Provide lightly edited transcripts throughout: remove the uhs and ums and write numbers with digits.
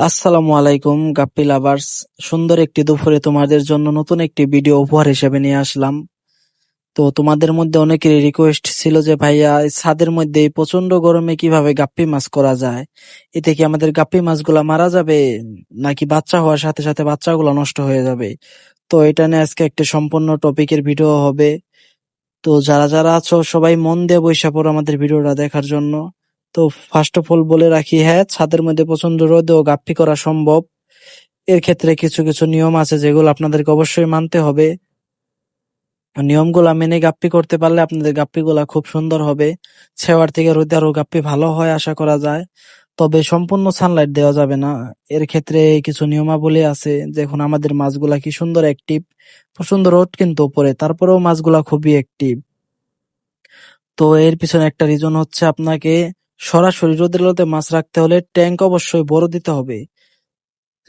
আসসালামু আলাইকুম গাপ্পি লাভার্স। সুন্দর একটি দুপুরে তোমাদের জন্য নতুন একটি ভিডিও উপহার হিসেবে নিয়ে আসলাম। তো তোমাদের মধ্যে অনেকেরই রিকোয়েস্ট ছিল যে ভাইয়া এই ছাদের মধ্যে এই প্রচন্ড গরমে কিভাবে গাপ্পি মাছ করা যায়, এতে কি আমাদের গাপ্পি মাছগুলা মারা যাবে নাকি বাচ্চা হওয়ার সাথে সাথে বাচ্চাগুলো নষ্ট হয়ে যাবে। তো এটা নিয়ে আজকে একটা সম্পূর্ণ টপিকের ভিডিও হবে। তো যারা যারা আছো সবাই মন দিয়ে বইসা পড়ো আমাদের ভিডিওটা দেখার জন্য। তো ফার্স্ট অফ অল বলে রাখি, হ্যাঁ ছাদের মধ্যে প্রচন্ড রোদেও গাপ্পি করা সম্ভব। এর ক্ষেত্রে কিছু কিছু নিয়ম আছে যেগুলো আপনাদেরকে অবশ্যই মানতে হবে। নিয়মগুলা মেনে গাপ্পি করতে পারলে আপনাদের গাপ্পিগুলা খুব সুন্দর হবে। ছেওয়ার থেকে রোদে আরো গাপ্পি ভালো হয় আশা করা যায়। তবে সম্পূর্ণ সানলাইট দেওয়া যাবে না। এর ক্ষেত্রে কিছু নিয়মাবলী আছে। দেখুন আমাদের মাছগুলা কি সুন্দর অ্যাক্টিভ, প্রচন্ড রোদ কিন্তু উপরে, তারপরেও মাছগুলা খুবই অ্যাক্টিভ। তো এর পিছনে একটা রিজন হচ্ছে আপনাকে সরাসরি রোদের আলোতে মাছ রাখতে হলে ট্যাঙ্ক অবশ্যই বড় দিতে হবে।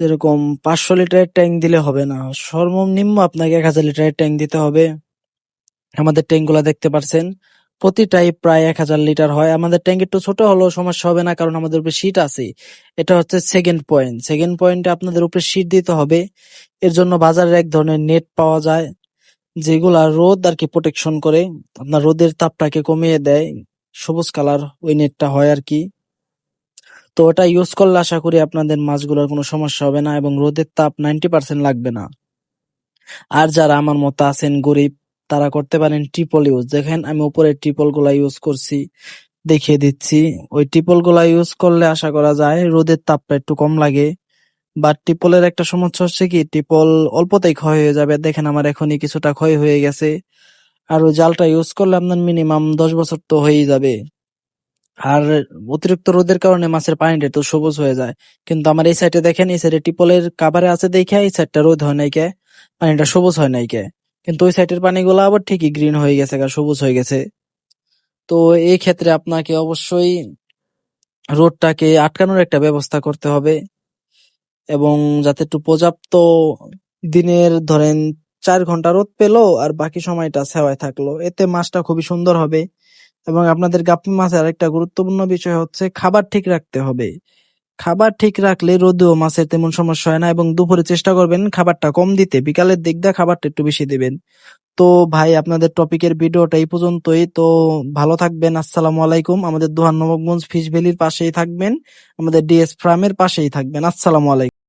যেরকম 500 লিটারের ট্যাঙ্ক দিলে হবে না, সর্বনিম্ন আপনাকে 1000 লিটারের ট্যাঙ্ক দিতে হবে। আমাদের ট্যাঙ্ক গুলা দেখতে পারছেন প্রতিটাই প্রায় 1000 লিটার হয়। আমাদের ট্যাঙ্ক একটু ছোট হলেও সমস্যা হবে না, কারণ আমাদের উপরে শীট আছে। এটা হচ্ছে সেকেন্ড পয়েন্ট। সেকেন্ড পয়েন্টে আপনাদের উপরে শীট দিতে হবে। এর জন্য বাজারের এক ধরনের নেট পাওয়া যায় যেগুলা রোদ আর কি প্রোটেকশন করে, আপনার রোদের তাপটাকে কমিয়ে দেয়। সবুজ কালার ওই নেটটা হয় আর কি। তো ওটা ইউজ করলে আশা করি আপনাদের মাছগুলোর কোনো সমস্যা হবে না এবং রোদের তাপ 90% লাগবে না। আর যারা আমার মতো আছেন গরিব, তারা করতে পারেন ট্রিপল ইউজ। দেখেন আমি উপরে ট্রিপল গুলা ইউজ করছি, দেখিয়ে দিচ্ছি। ওই ট্রিপল গুলা ইউজ করলে আশা করা যায় রোদের তাপটা একটু কম লাগে। বাট ট্রিপলের একটা সমস্যা হচ্ছে কি, ট্রিপল অল্পতেই ক্ষয় হয়ে যাবে। দেখেন আমার এখনই কিছুটা ক্ষয় হয়ে গেছে। আর ওই জালটা ইউজ করলে আপনার মিনিমাম 10 বছর তো হয়েই যাবে। আর অতিরিক্ত রোদের কারণে মাছের পানিটা একটু সবুজ হয়ে যায়। কিন্তু আমার এই সাইডে দেখেন, এই সাইডে টিপলের কাভারে আছে দেখে এই সাইডটা রোদ হয় নাই কে, পানিটা সবুজ হয় নাই কে। কিন্তু ওই সাইডের পানিগুলো আবার ঠিকই গ্রিন হয়ে গেছে, সবুজ হয়ে গেছে। তো এই ক্ষেত্রে আপনাকে অবশ্যই রোদটাকে আটকানোর একটা ব্যবস্থা করতে হবে এবং যাতে একটু পর্যাপ্ত দিনের ধরেন 4 ঘন্টা রোদ পেলো আর বাকি সময়টা ছায়ায় থাকলো, এতে মাছটা খুবই সুন্দর হবে। এবং আপনাদের গাপ্পি মাছের আরেকটা গুরুত্বপূর্ণ বিষয় হচ্ছে খাবার ঠিক রাখতে হবে। খাবার ঠিক রাখলে রোদেও মাছের তেমন সমস্যা হয় না। এবং দুপুরে চেষ্টা করবেন খাবারটা কম দিতে, বিকালের দিক দিয়ে খাবারটা একটু বেশি দিবেন। তো ভাই আপনাদের টপিকের ভিডিওটা এই পর্যন্তই। তো ভালো থাকবেন, আসসালামু আলাইকুম। আমাদের দোহার নবাবগঞ্জ ফিশ ভ্যালির পাশেই থাকবেন, আমাদের ডিএস ফার্মের পাশেই থাকবেন। আসসালামু আলাইকুম।